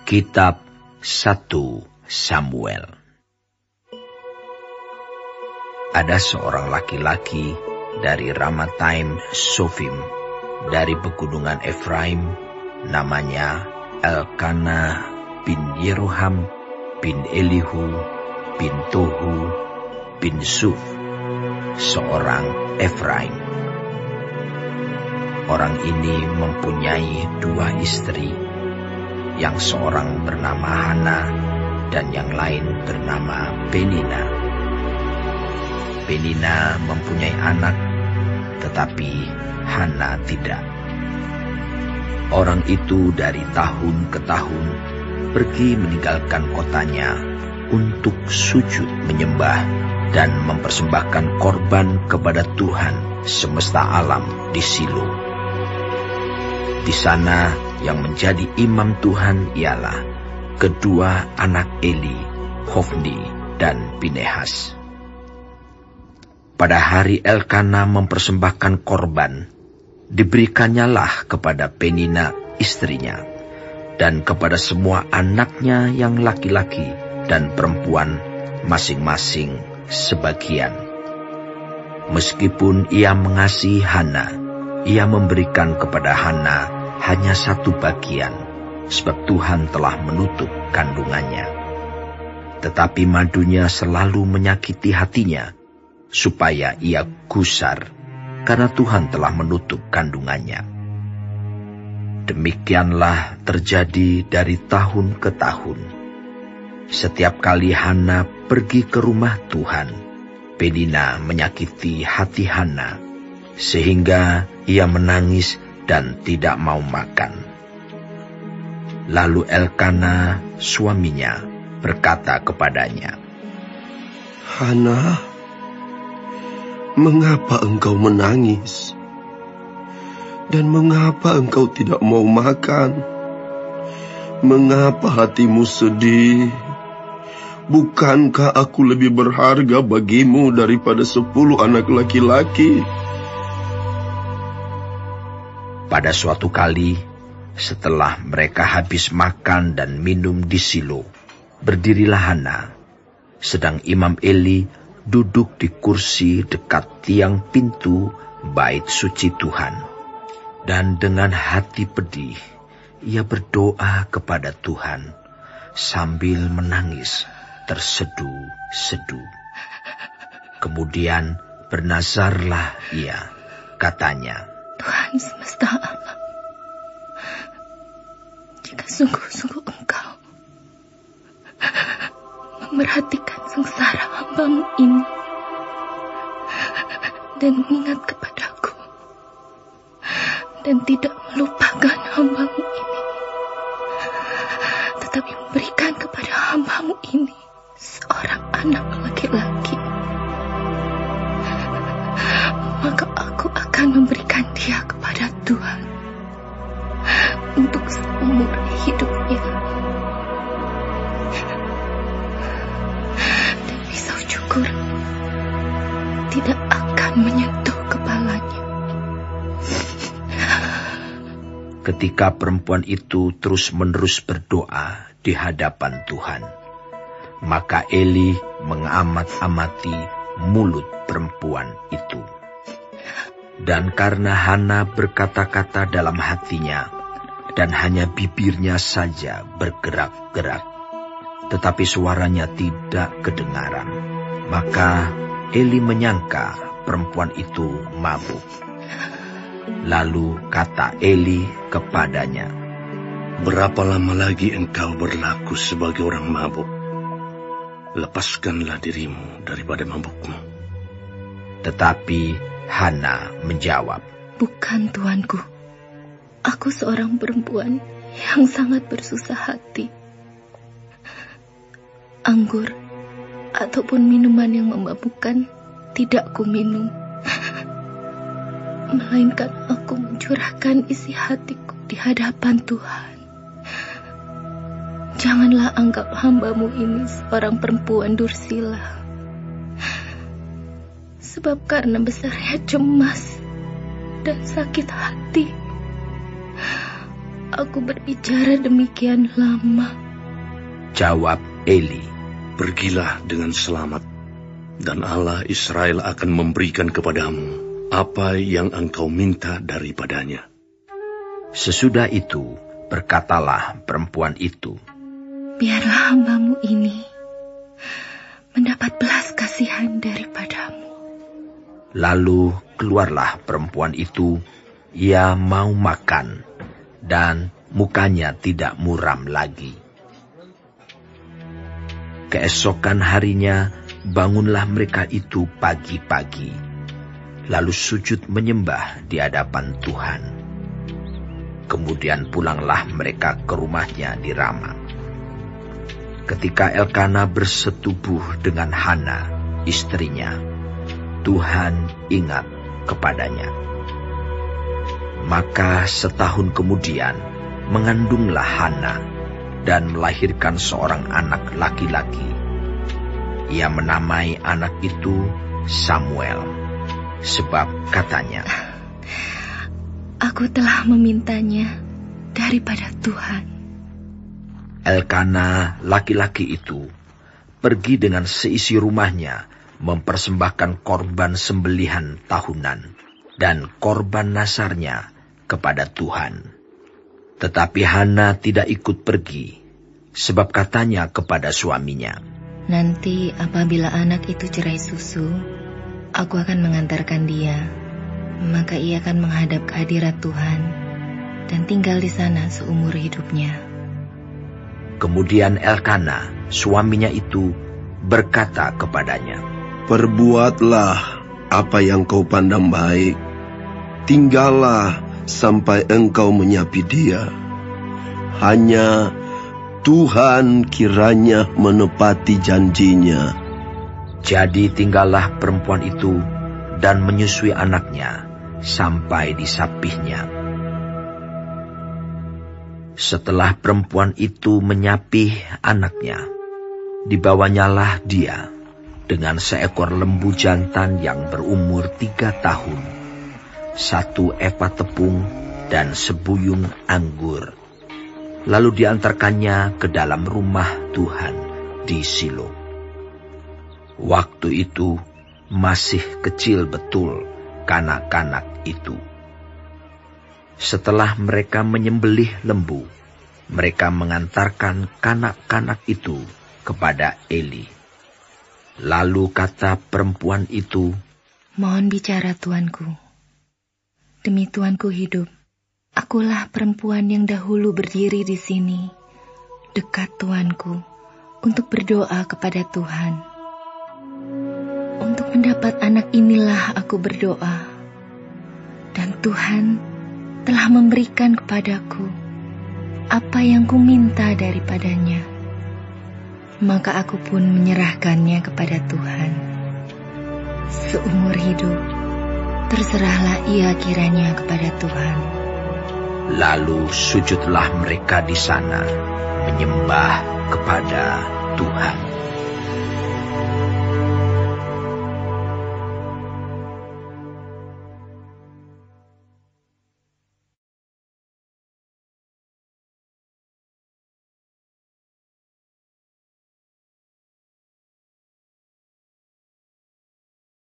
Kitab 1 Samuel. Ada seorang laki-laki dari Ramataim Sofim, dari pegunungan Efraim, namanya Elkanah bin Yeroham bin Elihu bin Tohu bin Suf, seorang Efraim. Orang ini mempunyai 2 istri, yang seorang bernama Hana dan yang lain bernama Penina. Penina mempunyai anak, tetapi Hana tidak. Orang itu dari tahun ke tahun pergi meninggalkan kotanya untuk sujud menyembah dan mempersembahkan korban kepada Tuhan semesta alam di Silo. Di sana yang menjadi imam Tuhan ialah kedua anak Eli, Hofni dan Pinehas. Pada hari Elkanah mempersembahkan korban, diberikannya kepada Penina istrinya, dan kepada semua anaknya yang laki-laki dan perempuan masing-masing sebagian. Meskipun ia mengasihi Hana, ia memberikan kepada Hana hanya 1 bagian, sebab Tuhan telah menutup kandungannya. Tetapi madunya selalu menyakiti hatinya, supaya ia gusar, karena Tuhan telah menutup kandungannya. Demikianlah terjadi dari tahun ke tahun. Setiap kali Hana pergi ke rumah Tuhan, Penina menyakiti hati Hana, sehingga ia menangis dan tidak mau makan. Lalu Elkanah suaminya berkata kepadanya, Hana, mengapa engkau menangis? Dan mengapa engkau tidak mau makan? Mengapa hatimu sedih? Bukankah aku lebih berharga bagimu daripada 10 anak laki-laki? Pada suatu kali, setelah mereka habis makan dan minum di Silo, berdirilah Hana, sedang Imam Eli duduk di kursi dekat tiang pintu bait suci Tuhan. Dan dengan hati pedih, ia berdoa kepada Tuhan sambil menangis terseduh-seduh. Kemudian bernazarlah ia, katanya, Tuhan semesta alam, jika sungguh-sungguh engkau memerhatikan sengsara hamba-Mu ini dan mengingat kepadaku dan tidak melupakan hamba-Mu ini, tetapi memberikan kepada hamba-Mu ini seorang anak laki-laki, maka aku akan memberikan dia kepada Tuhan untuk seumur hidupnya. Dan pisau cukur tidak akan menyentuh kepalanya. Ketika perempuan itu terus-menerus berdoa di hadapan Tuhan, maka Eli mengamat-amati mulut perempuan itu. Dan karena Hana berkata-kata dalam hatinya, dan hanya bibirnya saja bergerak-gerak, tetapi suaranya tidak kedengaran, maka Eli menyangka perempuan itu mabuk. Lalu kata Eli kepadanya, Berapa lama lagi engkau berlaku sebagai orang mabuk? lepaskanlah dirimu daripada mabukmu. Tetapi Hana menjawab, bukan tuanku. Aku seorang perempuan yang sangat bersusah hati. Anggur ataupun minuman yang memabukkan tidak ku minum, melainkan aku mencurahkan isi hatiku di hadapan Tuhan. Janganlah anggap hamba-Mu ini seorang perempuan dursila, sebab karena besarnya cemas dan sakit hati, aku berbicara demikian lama. Jawab Eli, pergilah dengan selamat, dan Allah Israel akan memberikan kepadamu apa yang engkau minta daripadanya. Sesudah itu berkatalah perempuan itu, biarlah hamba-Mu ini mendapat belas kasihan daripadamu. Lalu keluarlah perempuan itu, ia mau makan, dan mukanya tidak muram lagi. Keesokan harinya, bangunlah mereka itu pagi-pagi, lalu sujud menyembah di hadapan Tuhan. Kemudian pulanglah mereka ke rumahnya di Rama. Ketika Elkana bersetubuh dengan Hana, istrinya, Tuhan ingat kepadanya. Maka setahun kemudian mengandunglah Hana dan melahirkan seorang anak laki-laki. Ia menamai anak itu Samuel, sebab katanya, aku telah memintanya daripada Tuhan. Elkana laki-laki itu pergi dengan seisi rumahnya mempersembahkan korban sembelihan tahunan dan korban nasarnya kepada Tuhan. Tetapi Hana tidak ikut pergi, sebab katanya kepada suaminya, nanti apabila anak itu cerai susu, aku akan mengantarkan dia, maka ia akan menghadap ke hadirat Tuhan dan tinggal di sana seumur hidupnya. Kemudian Elkana, suaminya itu, berkata kepadanya, perbuatlah apa yang kau pandang baik. Tinggallah sampai engkau menyapi dia. Hanya Tuhan kiranya menepati janjinya. Jadi tinggallah perempuan itu dan menyusui anaknya sampai disapihnya. Setelah perempuan itu menyapih anaknya, dibawanyalah dia dengan seekor lembu jantan yang berumur 3 tahun, 1 epa tepung dan sebuyung anggur. Lalu diantarkannya ke dalam rumah Tuhan di Silo. Waktu itu masih kecil betul kanak-kanak itu. Setelah mereka menyembelih lembu, mereka mengantarkan kanak-kanak itu kepada Eli. Lalu kata perempuan itu, mohon bicara tuanku. Demi tuanku hidup, akulah perempuan yang dahulu berdiri di sini, dekat tuanku, untuk berdoa kepada Tuhan. Untuk mendapat anak inilah aku berdoa, dan Tuhan telah memberikan kepadaku apa yang ku minta daripadanya. Maka aku pun menyerahkannya kepada Tuhan. Seumur hidup, terserahlah ia kiranya kepada Tuhan. Lalu sujudlah mereka di sana, menyembah kepada Tuhan.